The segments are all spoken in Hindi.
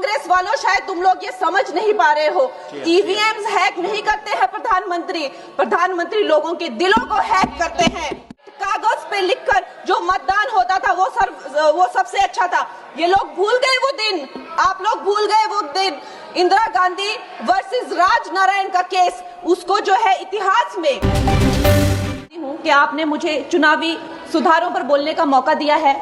कांग्रेस वालों, शायद तुम लोग ये समझ नहीं पा रहे हो, ईवीएम्स हैक नहीं करते हैं प्रधानमंत्री लोगों के दिलों को हैक करते हैं। कागज पे लिखकर जो मतदान होता था वो सबसे अच्छा था। ये लोग भूल गए वो दिन, आप लोग भूल गए वो दिन। इंदिरा गांधी वर्सेस राजनारायण का केस, उसको जो है इतिहास में कि आपने मुझे चुनावी सुधारों पर बोलने का मौका दिया है,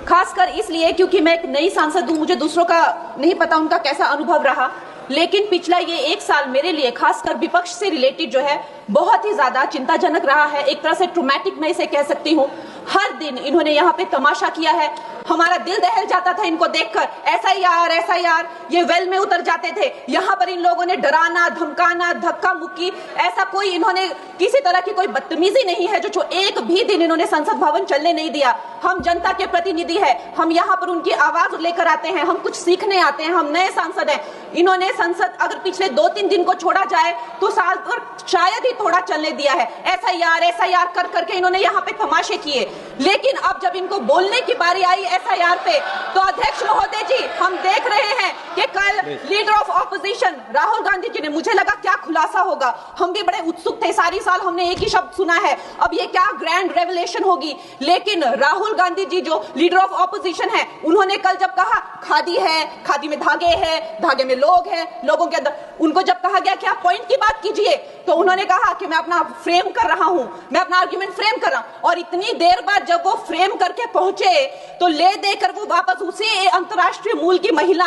खासकर इसलिए क्योंकि मैं एक नई सांसद हूं, मुझे दूसरों का नहीं पता उनका कैसा अनुभव रहा, लेकिन पिछला ये एक साल मेरे लिए खासकर विपक्ष से रिलेटेड जो है बहुत ही ज्यादा चिंताजनक रहा है। एक तरह से ट्रॉमेटिक मैं इसे कह सकती हूँ। हर दिन इन्होंने यहाँ पे तमाशा किया है, हमारा दिल दहल जाता था इनको देखकर। एसआईआर ये वेल में उतर जाते थे। यहाँ पर इन लोगों ने डराना, धमकाना, धक्का मुक्की, ऐसा कोई इन्होंने किसी तरह की कोई बदतमीजी नहीं है जो एक भी दिन इन्होंने संसद भवन चलने नहीं दिया। हम जनता के प्रतिनिधि है, हम यहाँ पर उनकी आवाज लेकर आते हैं, हम कुछ सीखने आते हैं, हम नए सांसद हैं। इन्होंने संसद अगर पिछले 2-3 दिन को छोड़ा जाए तो साल पर शायद ही थोड़ा चलने दिया है। एसआईआर कर करके इन्होंने यहाँ पे तमाशे किए, लेकिन अब जब इनको बोलने की बारी आई एसआईआर पे, तो अध्यक्ष महोदय जी, हम देख रहे हैं कि कल leader of opposition Rahul Gandhi ji ने, मुझे लगा क्या खुलासा होगा, हम भी बड़े उत्सुक थे, सारी साल हमने एक ही शब्द सुना है, अब ये क्या ग्रैंड रेवलेशन होगी। लेकिन राहुल गांधी जी जो लीडर ऑफ ऑपोजिशन है, उन्होंने कल जब कहा खादी है, खादी में धागे हैं, धागे में लोग हैं, लोगों के अंदर, उनको जब कहा गया कि आप पॉइंट की बात कीजिए, तो उन्होंने कहा कि मैं अपना फ्रेम कर रहा हूं, मैं अपना आर्ग्यूमेंट फ्रेम कर रहा हूं। और इतनी देर बाद जब वो फ्रेम करके पहुंचे तो ले देकर वो वापस उसी अंतर्राष्ट्रीय मूल की महिला।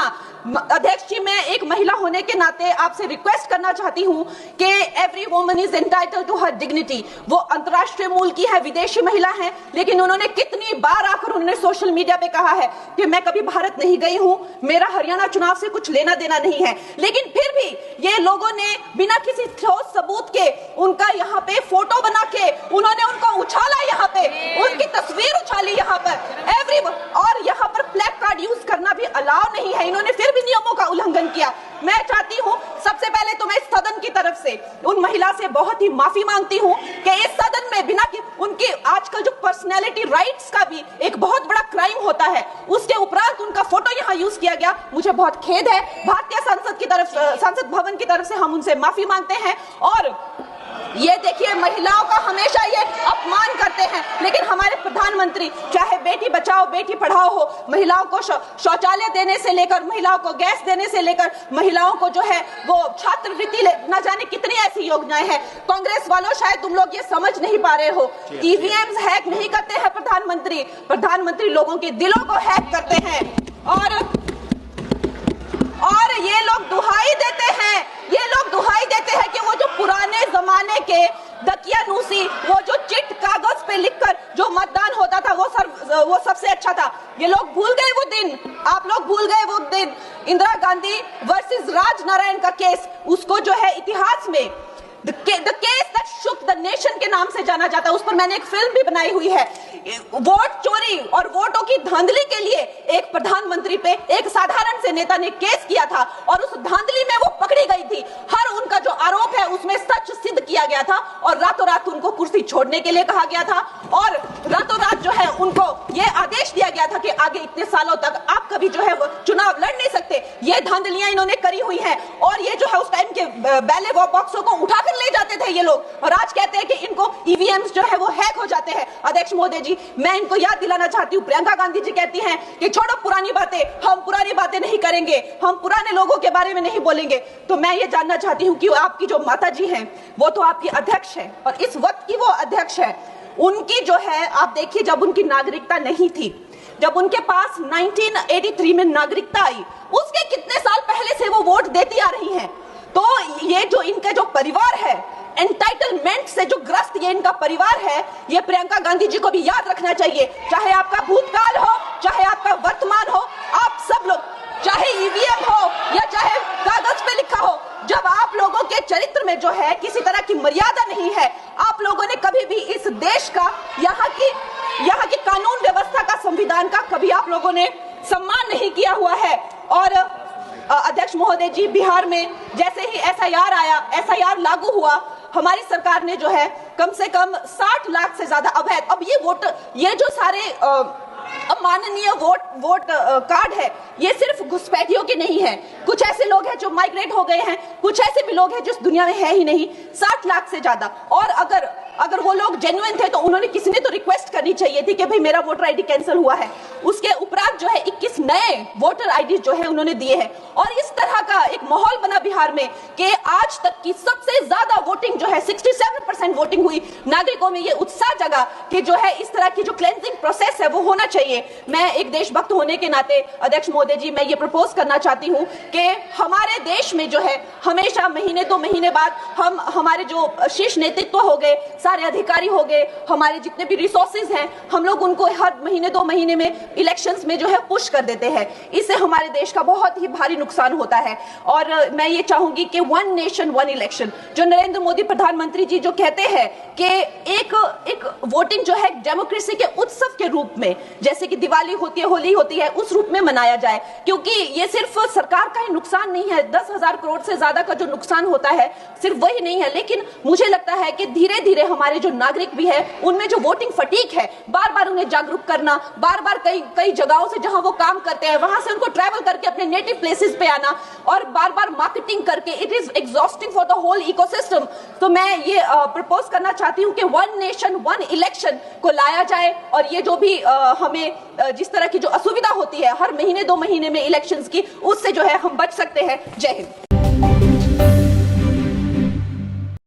अध्यक्ष जी, मैं एक महिला होने के नाते आपसे रिक्वेस्ट करना चाहती हूं कि every woman is entitled to her dignity. वो अंतर्राष्ट्रीय मूल की है, विदेशी महिला है, लेकिन उन्होंने कितनी बार आकर उन्होंने सोशल मीडिया पे कहा है कि मैं कभी भारत नहीं गई हूं, मेरा हरियाणा चुनाव से कुछ लेना देना नहीं है। लेकिन फिर भी ये लोगों ने बिना किसी ठोस सबूत के उनका यहाँ पे फोटो बना के उन्होंने उनको उछाला, यहाँ पे उनकी तस्वीर उछाली यहाँ पर और यहाँ पर प्लेक कार्ड यूज करना भी अलाउ नहीं है। इन्होंने फिर भी नियमों का उल्लंघन किया। मैं चाहती हूँ सबसे पहले तो मैं इस सदन की तरफ से उन महिला से बहुत ही माफी मांगती हूँ कि इस सदन में बिना कि उनके आजकल जो पर्सनैलिटी राइट्स का भी एक बहुत बड़ा क्राइम होता है, उसके उपरांत उनका फोटो यहाँ यूज किया गया। मुझे बहुत खेद है। भारतीय संसद भवन की तरफ से हम उनसे माफी मांगते हैं। और ये देखिए, महिलाओं का हमेशा ये अपमान करते हैं, लेकिन हमारे प्रधानमंत्री चाहे बेटी बचाओ बेटी पढ़ाओ हो, महिलाओं को शौचालय देने से लेकर, महिलाओं को गैस देने से लेकर, महिलाओं को जो है वो छात्रवृत्ति, न जाने कितनी ऐसी योजनाएं हैं। कांग्रेस वालों, शायद तुम लोग ये समझ नहीं पा रहे हो, ईवीएम्स हैक नहीं करते हैं प्रधानमंत्री लोगों के दिलों को हैक करते हैं। और ये लोग दुहाई देते हैं कि वो जो पुराने जमाने के दकियानूसी, वो जो चिट कागज पे लिखकर जो मतदान होता था वो सबसे अच्छा था। ये लोग भूल गए वो दिन, आप लोग भूल गए वो दिन। इंदिरा गांधी वर्सेस राजनारायण का केस, उसको जो है इतिहास में The case that shook the nation के नाम से जाना जाता है। उस पर मैंने एक फिल्म भी बनाई हुई है। वोट चोरी और वोटों की धांधली के लिए एक प्रधानमंत्री पे एक साधारण से नेता ने केस किया था और उस धांधली में वो पकड़ी गई थी। हर उनका जो आरोप है उसमें सच सिद्ध किया गया था और रातों रात उनको कुर्सी छोड़ने के लिए कहा गया था और रातों रात जो है उनको ये आदेश दिया गया था कि आगे इतने सालों तक आप कभी जो है वो चुनाव लड़ नहीं सकते। ये धांधलियां इन्होंने करी हुई है और ये जो है उस टाइम के बैलेट बॉक्सों को उठाकर ले जाते थे ये लोग, और आज कहते हैं कि इनको ईवीएम्स जो है वो हैक हो जाते हैं। अध्यक्ष महोदय जी, मैं इनको याद दिलाना चाहती हूँ, प्रियंका गांधी जी कहती हैं कि छोड़ो पुरानी बातें, हम पुरानी बातें नहीं करेंगे, हम पुराने लोगों के बारे में नहीं बोलेंगे। तो मैं ये जानना चाहती हूँ कि आपकी जो माता जी हैं वो तो आपकी अध्यक्ष है और इस वक्त की वो अध्यक्ष है। उनकी जो है, आप देखिए, जब उनकी नागरिकता नहीं थी, जब उनके पास 1983 में नागरिकता आई, उसके कितने साल पहले से वो वोट देती आ रही हैं। तो ये जो इनका जो परिवार है, एंटाइटलमेंट से जो ग्रस्त ये इनका परिवार है, ये प्रियंका गांधी जी को भी याद रखना चाहिए। चाहे आपका भूतकाल हो, चाहे आपका वर्तमान हो, आप सब लोग, चाहे ईवीएम हो या चाहे कागज पे लिखा हो, जब आप लोगों के चरित्र में जो है किसी तरह की मर्यादा नहीं है, आप लोगों ने कभी भी इस देश का, यहाँ की कानून व्यवस्था का, संविधान का कभी आप लोगों ने सम्मान नहीं किया हुआ है। और अध्यक्ष महोदय जी, बिहार में जैसे ही एसआईआर लागू हुआ, हमारी सरकार ने जो है कम से कम 60 लाख से ज्यादा अवैध, अब ये जो सारे माननीय वोट कार्ड है, ये सिर्फ घुसपैठियों के नहीं है, कुछ ऐसे लोग हैं जो माइग्रेट हो गए हैं, कुछ ऐसे भी लोग हैं जो इस दुनिया में है ही नहीं, 60 लाख से ज्यादा। और अगर वो लोग जेन्युइन थे तो उन्होंने किसी ने तो रिक्वेस्ट करनी चाहिए थी कि भाई मेरा वोटर आईडी कैंसिल हुआ है। उसके उपरांत जो है 21 नए वोटर आईडी जो है उन्होंने दिए हैं। और इस तरह का एक माहौल बना बिहार में कि आज तक की सबसे ज्यादा वोटिंग जो है 67% वोटिंग हुई। नागरिकों में ये उत्साह जगा कि जो है इस तरह की जो क्लेंजिंग प्रोसेस है वो होना चाहिए। मैं एक देशभक्त होने के नाते अध्यक्ष महोदय जी, मैं ये प्रपोज करना चाहती हूँ कि हमारे देश में जो है हमेशा महीने 2 महीने बाद हमारे जो शीर्ष नेतृत्व हो गए, सारे अधिकारी हो गए, हमारे जितने भी रिसोर्सेज हैं, हम लोग उनको हर महीने 2 महीने में इलेक्शंस में जो है पुश कर देते हैं। इससे हमारे देश का बहुत ही भारी नुकसान होता है। और मैं ये चाहूंगी कि 1 नेशन 1 इलेक्शन जो नरेंद्र मोदी प्रधानमंत्री जी जो कहते हैं कि एक वोटिंग जो है डेमोक्रेसी के उत्सव के रूप में, जैसे कि दिवाली होती है, होली होती है, उस रूप में मनाया जाए। क्योंकि ये सिर्फ सरकार का ही नुकसान नहीं है, 10,000 करोड़ से ज्यादा का जो नुकसान होता है सिर्फ वही नहीं है, लेकिन मुझे लगता है कि धीरे धीरे हमारे जो नागरिक भी है उनमें जो वोटिंग फटीक है, बार बार उन्हें जागरूक करना, बार बार कई जगहों से जहां वो काम करते हैं वहां से उनको ट्रैवल करके अपने नेटिव प्लेसेस पे आना और बार बार मार्केटिंग करके, it is exhausting for the whole ecosystem. तो मैं ये प्रपोज करना चाहती हूँ कि 1 नेशन 1 इलेक्शन को लाया जाए। और ये जो भी हमें जिस तरह की जो असुविधा होती है हर महीने 2 महीने में इलेक्शंस की, उससे जो है हम बच सकते हैं। जय हिंद।